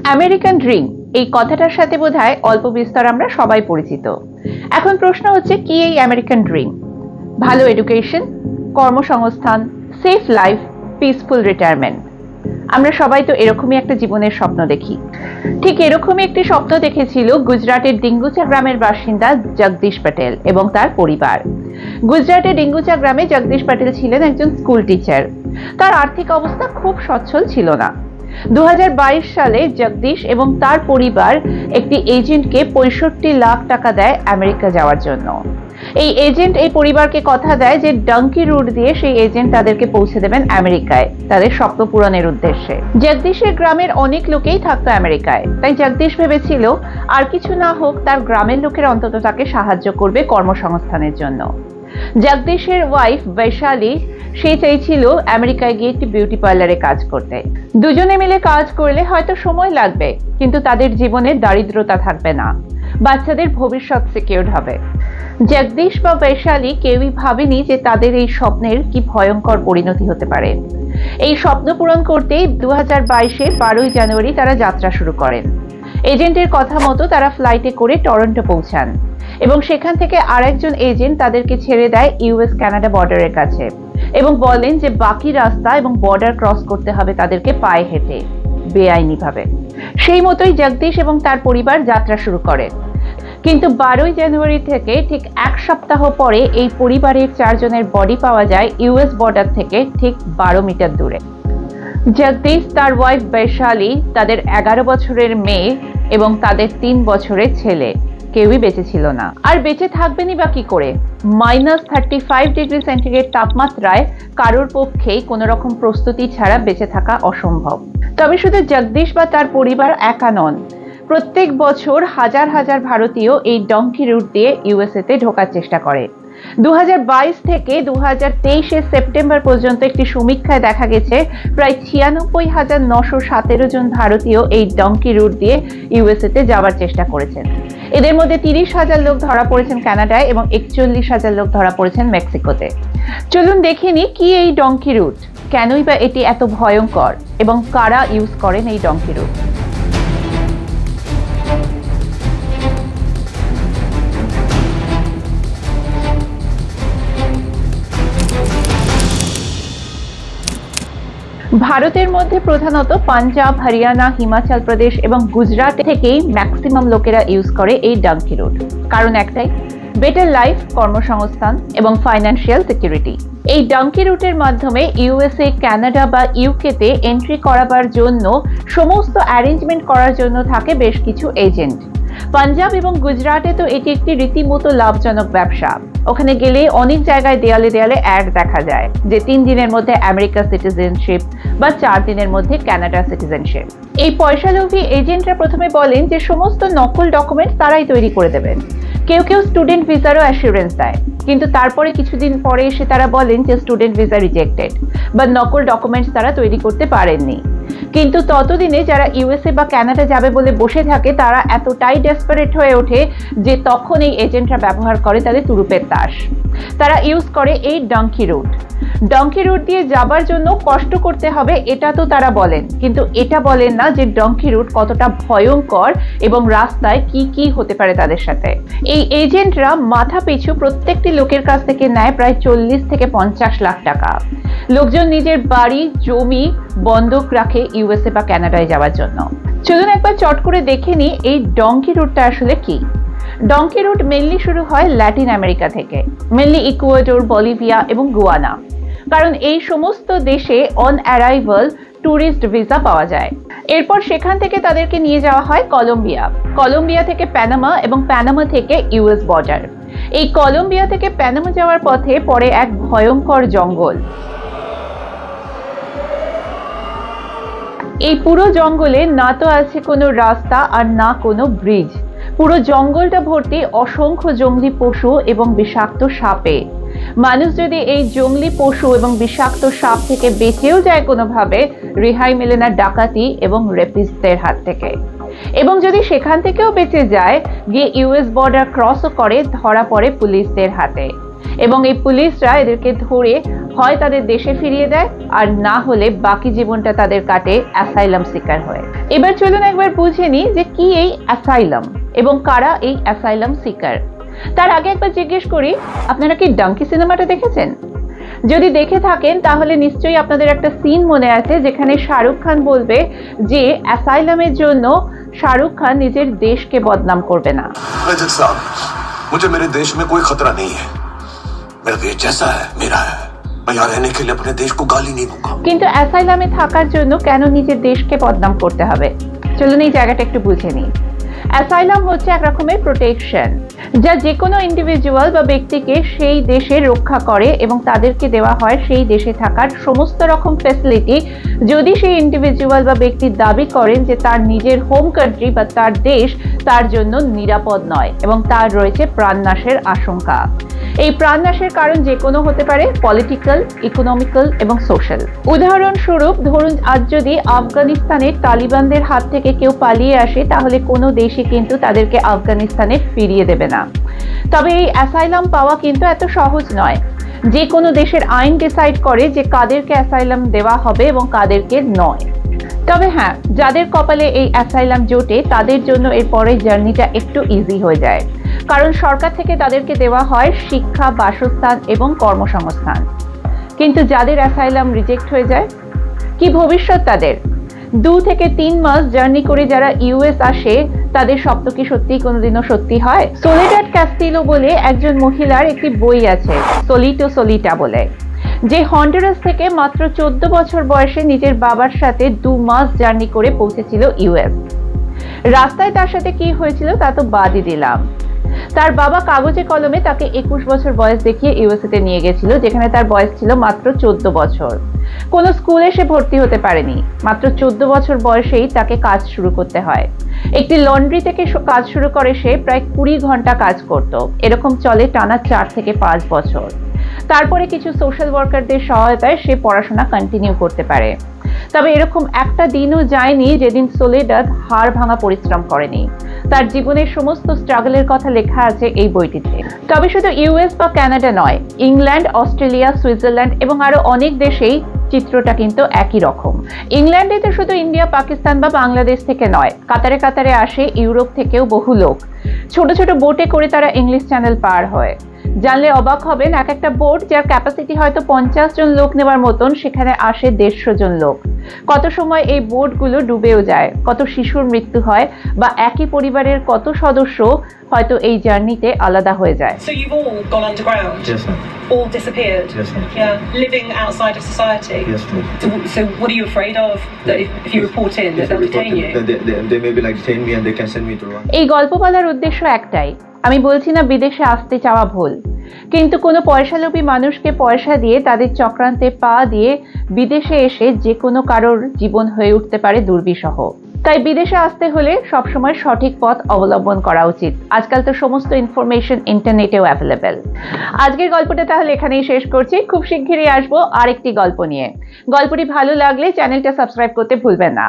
American dream এই কথাটার সাথে বোধহয় অল্প বিস্তর আমরা সবাই পরিচিত। এখন প্রশ্ন হচ্ছে কি এই আমেরিকান ড্রিম? ভালো এডুকেশন, কর্মসংস্থান, সেফ লাইফ, পিসফুল রিটায়ারমেন্ট। আমরা সবাই তো এরকমই একটা জীবনের স্বপ্ন দেখি। ঠিক এরকমই একটি স্বপ্ন দেখেছিল গুজরাটের ডিঙ্গুচা গ্রামের বাসিন্দা জগদীশ প্যাটেল এবং তার পরিবার। গুজরাটের ডিঙ্গুচা গ্রামে জগদীশ প্যাটেল ছিলেন একজন স্কুল টিচার। তার আর্থিক অবস্থা খুব সচ্ছল ছিল না। 2022 সালে জগদীশ এবং তার পরিবার একটি এজেন্টকে 65 লাখ টাকা দেয় আমেরিকা যাওয়ার জন্য। এই এজেন্ট এই পরিবারকে কথা দেয় যে ডাঙ্কি রুট দিয়ে সেই এজেন্ট তাদেরকে পৌঁছে দেবেন আমেরিকায় তাদের স্বপ্ন পূরণের উদ্দেশ্যে। জগদীশের গ্রামের অনেক লোকেই থাকতো আমেরিকায়, তাই জগদীশ ভেবেছিল আর কিছু না হোক তার গ্রামের লোকের অন্তত তাকে সাহায্য করবে কর্মসংস্থানের জন্য। জগদীশের ওয়াইফ বৈশালী সে চাইছিল আমেরিকায় গিয়ে একটি বিউটি পার্লারে কাজ করতে। দুজনে মিলে কাজ করলে হয়তো সময় লাগবে, কিন্তু তাদের জীবনে দারিদ্রতা থাকবে না, বাচ্চাদের ভবিষ্যৎ সিকিউরড হবে। জগদীশ বা বৈশালী কেউই ভাবেনি যে তাদের এই স্বপ্নের কি ভয়ঙ্কর পরিণতি হতে পারে। এই স্বপ্ন পূরণ করতেই 2022-এর 12 জানুয়ারি তারা যাত্রা শুরু করেন। এজেন্টের কথা মতো তারা ফ্লাইটে করে টরন্টো পৌঁছান এবং সেখান থেকে আরেকজন এজেন্ট তাদেরকে ছেড়ে দেয় ইউএস কানাডা বর্ডারের কাছে এবং বলেন যে বাকি রাস্তা এবং বর্ডার ক্রস করতে হবে তাদেরকে পায়ে হেঁটে, বেআইনিভাবে। সেই মতোই জগদীশ এবং তার পরিবার যাত্রা শুরু করেন। কিন্তু 12 জানুয়ারি থেকে ঠিক এক সপ্তাহ পরে এই পরিবারের 4 জনের বডি পাওয়া যায় ইউএস বর্ডার থেকে ঠিক 12 মিটার দূরে। জগদীশ, তার ওয়াইফ বৈশালী, তাদের 11 বছরের মেয়ে এবং তাদের 3 বছরের ছেলে কেউই বেঁচে ছিল না। আর বেঁচে থাকবেনই বা কি করে? -35 ডিগ্রি সেন্টিগ্রেড তাপমাত্রায় কারোর পক্ষেই কোনো রকম প্রস্তুতি ছাড়া বেঁচে থাকা অসম্ভব। তবে শুধু জগদীশ বা তার পরিবার একা নন। প্রত্যেক বছর হাজার হাজার ভারতীয় এই ডঙ্কি রুট দিয়ে ইউএসএ তে ঢোকার চেষ্টা করে। 2022 থেকে 2023-এর সেপ্টেম্বর পর্যন্ত একটি সমীক্ষায় দেখা গেছে প্রায় 96,917 জন ভারতীয় এই ডঙ্কি রুট দিয়ে ইউএসএ তে যাওয়ার চেষ্টা করেছেন। এদের মধ্যে 30,000 লোক ধরা পড়েছেন কানাডায় এবং 41,000 লোক ধরা পড়েছেন মেক্সিকোতে। চলুন দেখে নিই কি এই ডঙ্কি রুট, কেনই বা এটি এত ভয়ঙ্কর এবং কারা ইউজ করেন এই ডঙ্কি রুট। ভারতের মধ্যে প্রধানত পাঞ্জাব, হরিয়ানা, হিমাচল প্রদেশ এবং গুজরাট থেকেই ম্যাক্সিমাম লোকেরা ইউজ করে এই ডঙ্কি রুট। কারণ একটাই, বেটার লাইফ, কর্মসংস্থান এবং ফাইন্যান্সিয়াল সিকিউরিটি। এই ডঙ্কি রুটের মাধ্যমে ইউএসএ, কানাডা বা ইউকেতে এন্ট্রি করাবার জন্য সমস্ত অ্যারেঞ্জমেন্ট করার জন্য থাকে বেশ কিছু এজেন্ট। পাঞ্জাব এবং গুজরাটে তো এটি একটি রীতিমতো লাভজনক ব্যবসা। ওখানে গেলে অনেক জায়গায় দেয়ালে দেয়ালে অ্যাড দেখা যায় যে 3 দিনের মধ্যে আমেরিকা সিটিজেনশিপ বা 4 দিনের মধ্যে কানাডা সিটিজেনশিপ। এই পয়সালোভী এজেন্টরা প্রথমে বলেন যে সমস্ত নকল ডকুমেন্ট তারাই তৈরি করে দেবেন। কেউ কেউ স্টুডেন্ট ভিসারও অ্যাসিউরেন্স দেয়, কিন্তু তারপরে কিছুদিন পরে এসে তারা বলেন যে স্টুডেন্ট ভিসা রিজেক্টেড বা নকল ডকুমেন্টস তারা তৈরি করতে পারেননি। কিন্তু ততদিনে যারা ইউএসএ বা কানাডা যাবে বলে বসে থাকে তারা এতটাই ডেসপারেট হয়ে ওঠে যে তখন এই এজেন্টরা ব্যবহার করে তাদের তুরুপের তাস। তারা ইউজ করে এই ডঙ্কি রুট। ডঙ্কি রুট দিয়ে যাবার জন্য কষ্ট করতে হবে এটা তো তারা বলেন, কিন্তু এটা বলেন না যে ডঙ্কি রুট কতটা ভয়ঙ্কর এবং রাস্তায় কি কি হতে পারে তাদের সাথে। এই এজেন্টরা মাথা পিছু প্রত্যেকটি লোকের কাছ থেকে নেয় প্রায় 40 থেকে 50 লাখ টাকা। লোকজন নিজের বাড়ি, জমি বন্ধক রাখে ইউএসএ বা কানাডায় যাওয়ার জন্য। চলুন একবার চট করে দেখে নিই এই ডঙ্কি রুটটা আসলে কি। ডঙ্কি রুট মেনলি শুরু হয় ল্যাটিন আমেরিকা থেকে, মেনলি ইকুয়েডর, বলিভিয়া এবং গুয়ানা। কারণ এই সমস্ত দেশে অন অ্যারাইভাল ট্যুরিস্ট ভিসা পাওয়া যায়। এরপর সেখান থেকে তাদেরকে নিয়ে যাওয়া হয় কলম্বিয়া, কলম্বিয়া থেকে প্যানামা এবং প্যানামা থেকে ইউএস বর্ডার। এই কলম্বিয়া থেকে প্যানামা যাওয়ার পথে পড়ে এক ভয়ঙ্কর জঙ্গল। এই পুরো জঙ্গলে না তো আছে কোনো রাস্তা আর না কোনো ব্রিজ। পুরো জঙ্গলটা ভর্তি অসংখ্য জঙ্গলি পশু এবং বিষাক্ত সাপে। মানুষ যদি এই জঙ্গলি পশু এবং বিষাক্ত সাপ থেকে বেঁচেও যায় কোনোভাবে, রেহাই মেলে না ডাকাতি এবং রেপিস্টদের হাত থেকে। এবং যদি সেখান থেকেও বেঁচে যায়, গিয়ে ইউএস বর্ডার ক্রসও করে, ধরা পড়ে পুলিশদের হাতে। এবং এই পুলিশরা এদেরকে ধরে হয় তাদের দেশে ফিরিয়ে দেয় আর না হলে বাকি জীবনটা তাদের কাটে অ্যাসাইলাম সিকার হয়ে। এবার চলুন একবার বুঝে নিই যে কি এই অ্যাসাইলাম এবং কারা এই অ্যাসাইলাম সিকার। তার আগে একবার জিজ্ঞেস করি, আপনারা কি ডাঙ্কি সিনেমাটা দেখেছেন? যদি দেখে থাকেন তাহলে নিশ্চয়ই আপনাদের একটা সিন মনে আছে যেখানে শাহরুখ খান বলবে যে অ্যাসাইলামের জন্য শাহরুখ খান নিজের দেশকে বদনাম করবে না। जज साहब, मुझे मेरे देश में कोई खतरा नहीं है। मेरा देश जैसा है मेरा है। मैं यहाँ रहने के लिए अपने देश को गाली नहीं दूंगा। কিন্তু অ্যাসাইলামে থাকার জন্য কেন নিজের দেশকে বদনাম করতে হবে? চলুন এই জায়গাটা একটু বুঝে নিই। অ্যাসাইলাম হচ্ছে এক রকমের প্রোটেকশন, যা যে কোনো ইন্ডিভিজুয়াল বা ব্যক্তিকে সেই দেশে রক্ষা করে এবং তাদেরকে দেওয়া হয় সেই দেশে থাকার সমস্ত রকম ফ্যাসিলিটি যদি সেই ইন্ডিভিজুয়াল বা ব্যক্তি দাবি করেন যে তার নিজের হোম কান্ট্রি বা তার দেশ তার জন্য নিরাপদ নয় এবং তার রয়েছে প্রাণনাশের আশঙ্কা। এই প্রাণনাশের কারণ যে কোনো হতে পারে, পলিটিক্যাল, ইকোনমিক্যাল এবং সোশ্যাল। উদাহরণস্বরূপ ধরুন আজ যদি আফগানিস্তানের তালিবানদের হাত থেকে কেউ পালিয়ে আসে তাহলে কোনো দেশই কিন্তু তাদেরকে আফগানিস্তানে ফিরিয়ে দেবে না। তবে এই অ্যাসাইলাম পাওয়া কিন্তু এত সহজ নয়। যে কোনো দেশের আইন ডিসাইড করে যে কাদেরকে অ্যাসাইলাম দেওয়া হবে এবং কাদেরকে নয়। তবে হ্যাঁ, যাদের কপালে এই অ্যাসাইলাম জোটে তাদের জন্য এর পরের জার্নিটা একটু ইজি হয়ে যায়, কারণ সরকার থেকে তাদেরকে দেওয়া হয় শিক্ষা, বাসস্থান এবং কর্মসংস্থান। কিন্তু যাদের অ্যাসাইলাম রিজেক্ট হয়ে যায়, কি ভবিষ্যৎ তাদের? 2 থেকে 3 মাস জার্নি করে যারা ইউএস আসে তাদের স্বপ্ন কি সত্যিই কোনোদিনও সত্যি হয়? সোলেডাড ক্যাস্টিলো বলে একজন মহিলার একটি বই আছে, সোলিটো সোলিটা বলে, যে হন্ডুরাস থেকে মাত্র 14 বছর বয়সে নিজের বাবার সাথে 2 মাস জার্নি করে পৌঁছেছিল ইউএস। রাস্তায় তার সাথে কি হয়েছিল তা তো বাদই দিলাম। তার বাবা কাগজে কলমে তাকে 21 বছর বয়স দেখিয়ে ইউএসএতে নিয়ে গেছিল, যেখানে তার বয়স ছিল মাত্র 14 বছর। কোনো স্কুলে সে ভর্তি হতে পারেনি। মাত্র 14 বছর বয়সেই তাকে কাজ শুরু করতে হয়। একটি লন্ড্রি থেকে কাজ শুরু করে সে প্রায় 20 ঘন্টা কাজ করত। এরকম চলে টানা 4 থেকে 5 বছর। তারপরে কিছু সোশ্যাল ওয়ার্কারদের সহায়তায় সে পড়াশোনা কন্টিনিউ করতে পারে। তবে এরকম একটা দিনও যায়নি যেদিন সোলেডাদ হাড় ভাঙা পরিশ্রম করেনি। তার জীবনের সমস্ত স্ট্রাগলের কথা লেখা আছে এই বইটিতে। তবে শুধু ইউএস বা কানাডা নয়, ইংল্যান্ড, অস্ট্রেলিয়া, সুইজারল্যান্ড এবং আরো অনেক দেশেই চিত্রটা কিন্তু একই রকম। ইংল্যান্ডে তো শুধু ইন্ডিয়া, পাকিস্তান বা বাংলাদেশ থেকে নয়, কাতারে কাতারে আসে ইউরোপ থেকেও বহু লোক। ছোট ছোট বোটে করে তারা ইংলিশ চ্যানেল পার হয়। জানলে অবাক হবেন, এক একটা বোট যার ক্যাপাসিটি হয়তো 50 জন লোক নেওয়ার মতন, সেখানে আসে 150 জন লোক। কত সময় এই বোটগুলো ডুবেও যায়, কত শিশুর মৃত্যু হয়, বা একই পরিবারের কত সদস্য হয়তো এই জার্নিতে আলাদা হয়ে যায়। So you've all gone underground? Yes, ma'am. All disappeared? Yes, ma'am. Yeah, living outside of society? Yes, ma'am. So what are you afraid of? That if you report in, that they'll detain you? They maybe like detain me and they can send me to Rwanda. এই গল্প বলার উদ্দেশ্য একটাই, আমি বলছি না বিদেশে আসতে চাওয়া ভুল, কিন্তু কোনো পয়সালোভী মানুষকে পয়সা দিয়ে তাদের চক্রান্তে পা দিয়ে বিদেশে এসে যে কোনো কারোর জীবন হয়ে উঠতে পারে দুর্বিষহ। তাই বিদেশে আসতে হলে সবসময় সঠিক পথ অবলম্বন করা উচিত। আজকাল তো সমস্ত ইনফরমেশন ইন্টারনেটেও অ্যাভেলেবেল। আজকের গল্পটা তাহলে এখানেই শেষ করছি। খুব শিগগিরই আসবো আরেকটি গল্প নিয়ে। গল্পটি ভালো লাগলে চ্যানেলটা সাবস্ক্রাইব করতে ভুলবেন না।